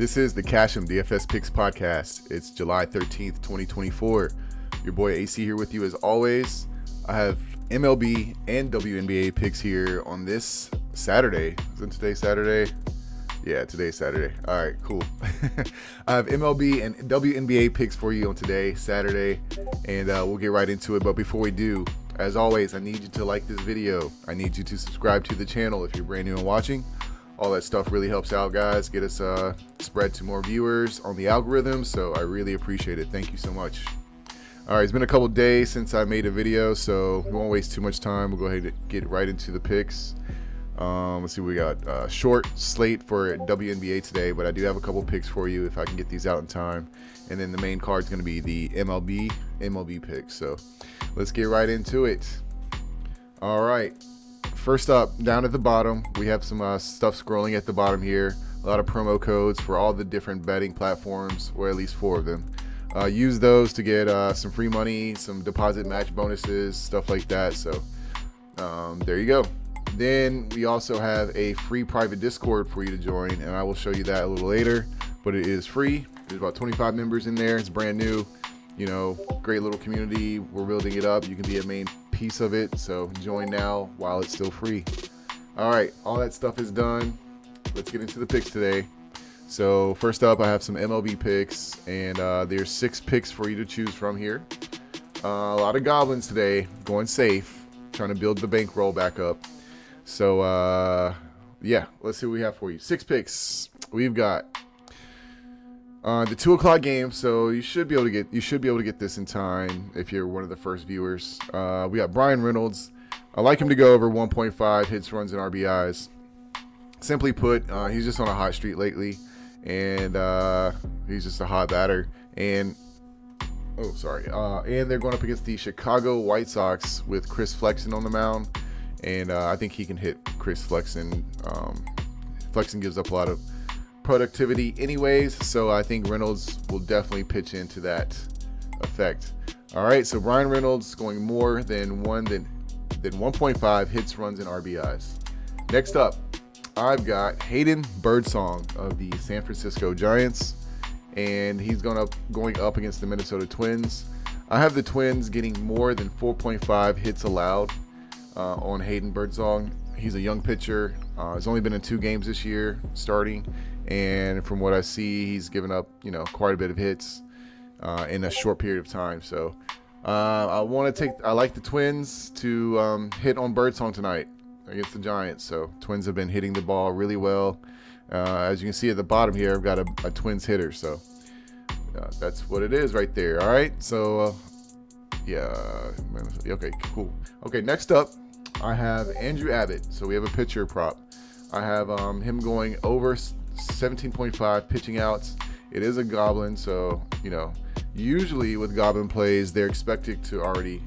This is the Cashem DFS Picks podcast. It's July 13th, 2024. Your boy AC here with you as always. I have MLB and WNBA picks here on this Saturday. Isn't today Saturday? Yeah, today's Saturday. All right, cool. I have MLB and WNBA picks for you on today, Saturday, and we'll get right into it. But before we do, as always, I need you to like this video. I need you to subscribe to the channel if you're brand new and watching. All that stuff really helps out, guys. Get us spread to more viewers on the algorithm, so I really appreciate it. Thank you so much. All right, it's been a couple days since I made a video, so we won't waste too much time. We'll go ahead and get right into the picks. Let's see, we got a short slate for WNBA today, but I do have a couple picks for you if I can get these out in time. And then the main card is going to be the MLB picks. So let's get right into it. All right. First up, down at the bottom, we have some stuff scrolling at the bottom here. A lot of promo codes for all the different betting platforms, or at least 4 of them. Use those to get some free money, some deposit match bonuses, stuff like that. So there you go. Then we also have a free private Discord for you to join, and I will show you that a little later. But it is free. There's about 25 members in there. It's brand new. You know, great little community. We're building it up. You can be a main piece of it, so join now while it's still free. All right, all that stuff is done. Let's get into the picks today. So first up, I have some MLB picks, and there's 6 picks for you to choose from here. A lot of goblins today, going safe, trying to build the bankroll back up. So yeah, let's see what we have for you. 6 picks. We've got the 2 o'clock game, so you should be able to get this in time if you're one of the first viewers. We got Brian Reynolds. I like him to go over 1.5 hits, runs, and RBIs. Simply put, he's just on a hot streak lately, and he's just a hot batter. And and they're going up against the Chicago White Sox with Chris Flexen on the mound, and I think he can hit Chris Flexen. Flexen gives up a lot of productivity anyways, so I think Reynolds will definitely pitch into that effect. All right, so Brian Reynolds going more than 1.5 hits, runs, and RBIs. Next up, I've got Hayden Birdsong of the San Francisco Giants, and he's going up against the Minnesota Twins. I have the Twins getting more than 4.5 hits allowed on Hayden Birdsong. He's a young pitcher. He's only been in 2 games this year starting, and from what I see, he's given up, quite a bit of hits in a short period of time. So I like the Twins to hit on Birdsong tonight against the Giants. So Twins have been hitting the ball really well. As you can see at the bottom here, I've got a Twins hitter. So that's what it is right there. All right. So yeah. Okay, cool. Okay, next up, I have Andrew Abbott. So we have a pitcher prop. I have him going over 17.5 pitching outs. It is a goblin, so usually with goblin plays, they're expected to already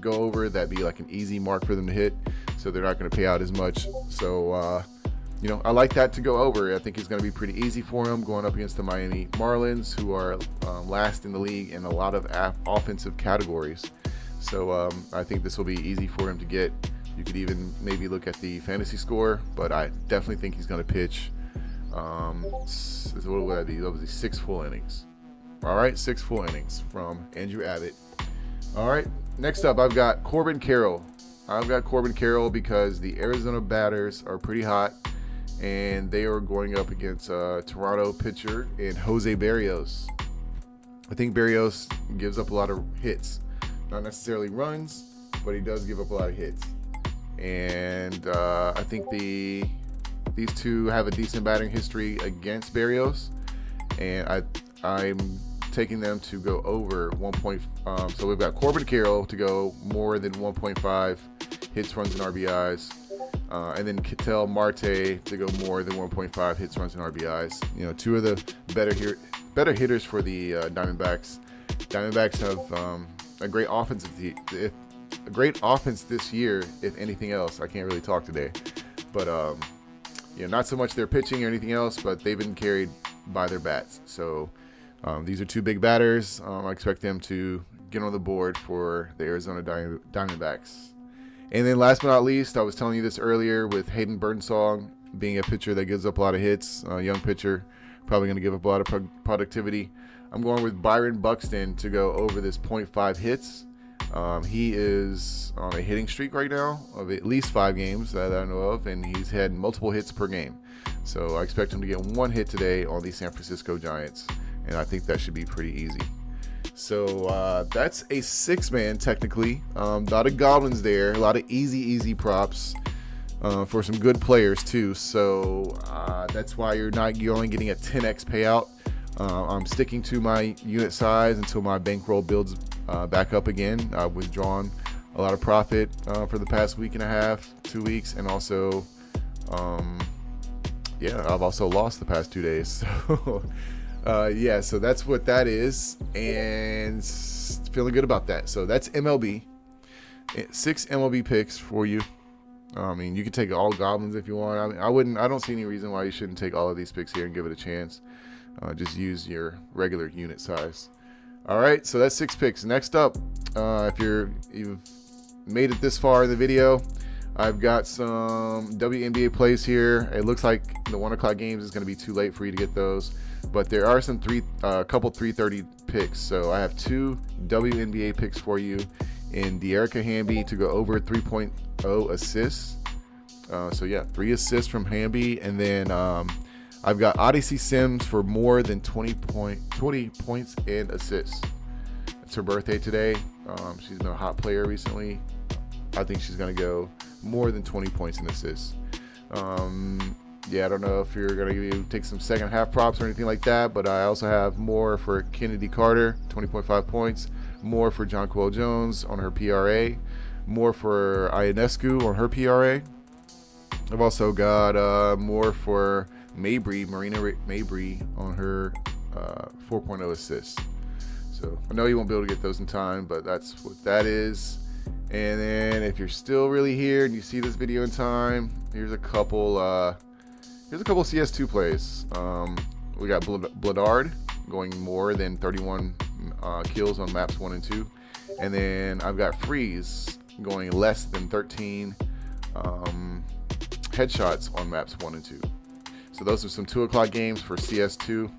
go over. That'd be like an easy mark for them to hit, so they're not going to pay out as much. So I like that to go over. I think it's going to be pretty easy for him going up against the Miami Marlins, who are last in the league in a lot of offensive categories. So I think this will be easy for him to get. You could even maybe look at the fantasy score, but I definitely think he's going to pitch. What would that be? That was 6 full innings. All right, 6 full innings from Andrew Abbott. All right, next up, I've got Corbin Carroll. I've got Corbin Carroll because the Arizona batters are pretty hot, and they are going up against Toronto pitcher and Jose Berrios. I think Berrios gives up a lot of hits, not necessarily runs, but he does give up a lot of hits. And I think these two have a decent batting history against Berrios, and I'm taking them to go over 1. So we've got Corbin Carroll to go more than 1.5 hits, runs, and RBIs, and then Ketel Marte to go more than 1.5 hits, runs, and RBIs. 2 of the better hitters for the Diamondbacks. Diamondbacks have a great offense this year, if anything else. I can't really talk today, but not so much their pitching or anything else, but they've been carried by their bats. So these are 2 big batters. I expect them to get on the board for the Arizona Diamondbacks. And then last but not least, I was telling you this earlier with Hayden Birdsong being a pitcher that gives up a lot of hits, a young pitcher Probably going to give up a lot of productivity. I'm going with Byron Buxton to go over this 0.5 hits. He is on a hitting streak right now of at least 5 games that I know of, and he's had multiple hits per game. So I expect him to get 1 hit today on the San Francisco Giants, and I think that should be pretty easy. So that's a 6-man technically. A lot of goblins there, a lot of easy props for some good players too. So that's why you're only getting a 10x payout. I'm sticking to my unit size until my bankroll builds back up again. I've withdrawn a lot of profit for the past week and a half, 2 weeks, and also I've also lost the past 2 days. So so that's what that is, and feeling good about that. So that's MLB. 6 MLB picks for you. I mean, you can take all goblins if you want. I mean, I don't see any reason why you shouldn't take all of these picks here and give it a chance. Just use your regular unit size. All right, so that's 6 picks. Next up, if you've made it this far in the video, I've got some WNBA plays here. It looks like the 1 o'clock games is going to be too late for you to get those, but there are some couple 3:30 picks. So I have 2 WNBA picks for you in De'Arica Hamby to go over 3.0 assists. 3 assists from Hamby, and then I've got Odyssey Sims for more than 20 points and assists. It's her birthday today. She's been a hot player recently. I think she's going to go more than 20 points and assists. I don't know if you're going to take some second half props or anything like that, but I also have more for Kennedy Carter, 20.5 points, more for Jonquel Jones on her PRA, more for Ionescu on her PRA. I've also got more for Marina Mabry on her 4.0 assists. So I know you won't be able to get those in time, but that's what that is. And then if you're still really here and you see this video in time, here's a couple CS2 plays. We got Bladard going more than 31 kills on maps 1 and 2, and then I've got Freeze going less than 13 headshots on maps 1 and 2. So those are some 2 o'clock games for CS2.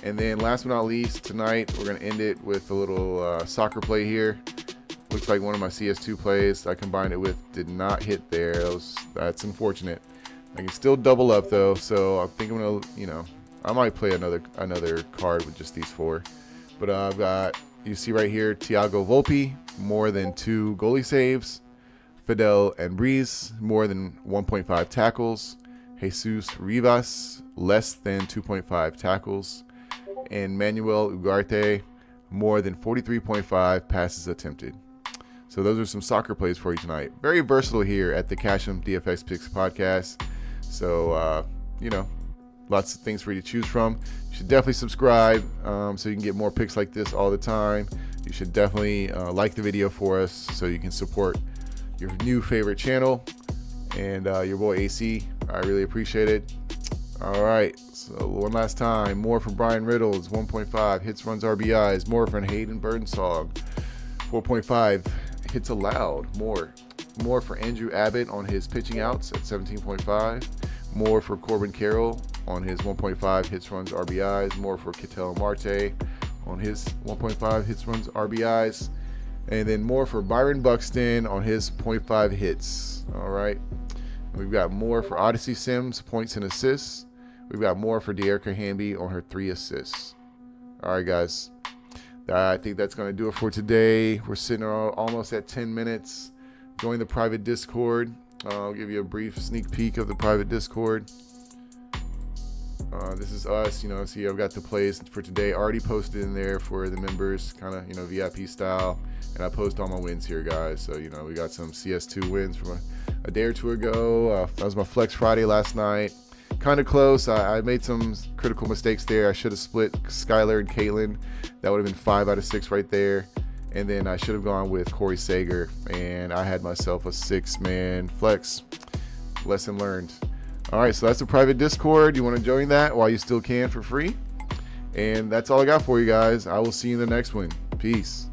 And then last but not least, tonight we're going to end it with a little soccer play here. Looks like one of my CS2 plays I combined it with did not hit there. That's unfortunate. I can still double up though, so I think I'm going to, I might play another card with just these 4. But I've got, you see right here, Thiago Volpe, more than 2 goalie saves. Fidel and Breeze, more than 1.5 tackles. Jesus Rivas, less than 2.5 tackles. And Manuel Ugarte, more than 43.5 passes attempted. So those are some soccer plays for you tonight. Very versatile here at the MLB DFS Picks podcast. So, lots of things for you to choose from. You should definitely subscribe so you can get more picks like this all the time. You should definitely like the video for us so you can support your new favorite channel. And your boy AC, I really appreciate it. All right, so one last time, more from Brian Riddles, 1.5 hits, runs, RBIs. More from Hayden Birdsong, 4.5 hits allowed. More for Andrew Abbott on his pitching outs at 17.5. More for Corbin Carroll on his 1.5 hits, runs, RBIs. More for Ketel Marte on his 1.5 hits, runs, RBIs. And then more for Byron Buxton on his 0.5 hits. All right. We've got more for Odyssey Sims, points and assists. We've got more for De'Arica Hamby on her 3 assists. All right, guys. I think that's going to do it for today. We're sitting almost at 10 minutes. Join the private Discord. I'll give you a brief sneak peek of the private Discord. This is us, see I've got the plays for today already posted in there for the members, kind of, VIP style. And I post all my wins here, guys. So, we got some CS2 wins from a day or 2 ago. That was my Flex Friday last night. Kind of close. I made some critical mistakes there. I should have split Skylar and Caitlin. That would have been 5 out of 6 right there. And then I should have gone with Corey Sager. And I had myself a 6-man flex. Lesson learned. All right, so that's a private Discord. You want to join that while you still can for free? And that's all I got for you guys. I will see you in the next one. Peace.